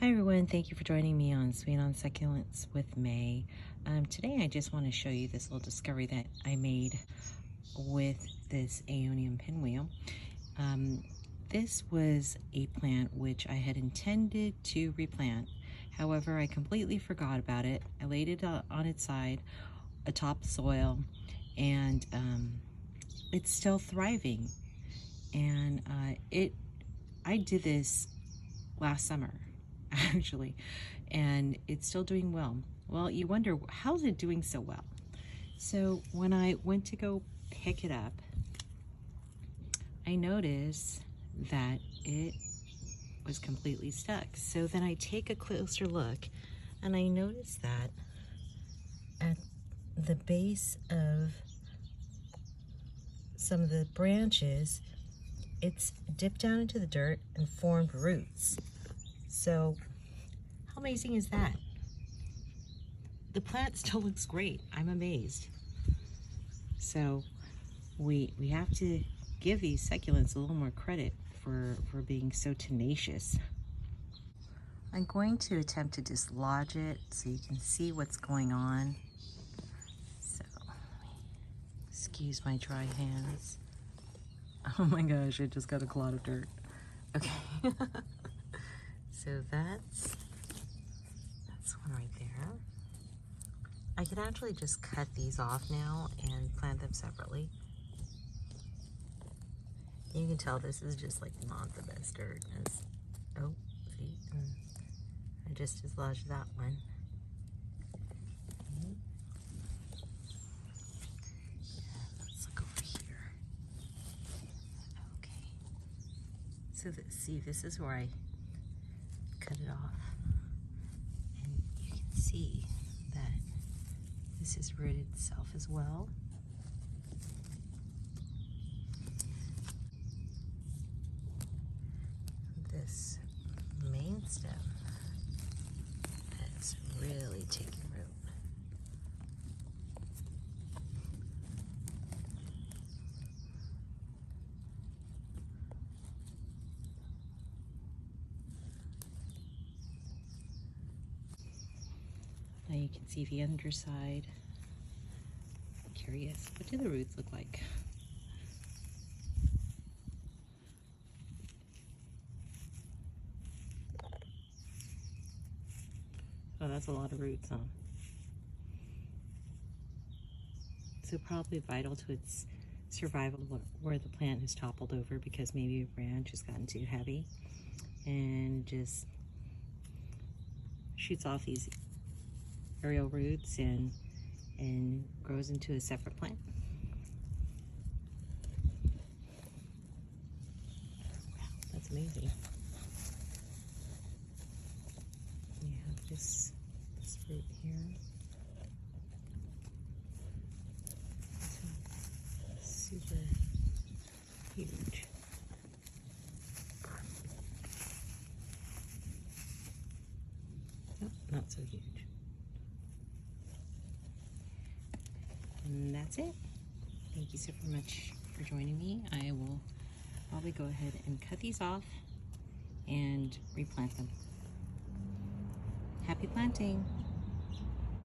Hi everyone, thank you for joining me on Sweet on Succulents with May. Today I just want to show you this little discovery that I made with this Aeonium pinwheel. This was a plant which I had intended to replant. However, I completely forgot about it. I laid it on its side atop soil, and it's still thriving. And I did this last summer actually, and it's still doing well. Well, you wonder, how's it doing so well? So when I went to go pick it up, I noticed that it was completely stuck. So then I take a closer look and I noticed that at the base of some of the branches, it's dipped down into the dirt and formed roots. So how amazing is that? The plant still looks great. I'm amazed. So we have to give these succulents a little more credit for being so tenacious. I'm going to attempt to dislodge it so you can see what's going on. So excuse my dry hands. Oh my gosh, I just got a clod of dirt. Okay. So that's one right there. I can actually just cut these off now and plant them separately. You can tell this is just like not the best dirt. Oh, see, I just dislodged that one. Okay. Let's look over here. Okay. So see, this is where I cut it off. And you can see that this has rooted itself as well. This main stem has really taken root. Now you can see the underside. I'm curious, what do the roots look like? Oh, that's a lot of roots, huh? So probably vital to its survival where the plant has toppled over because maybe a branch has gotten too heavy and just shoots off these aerial roots and grows into a separate plant. Wow, that's amazing. We have this root here. Super huge. Nope, not so huge. And that's it. Thank you so much for joining me. I will probably go ahead and cut these off and replant them. Happy planting!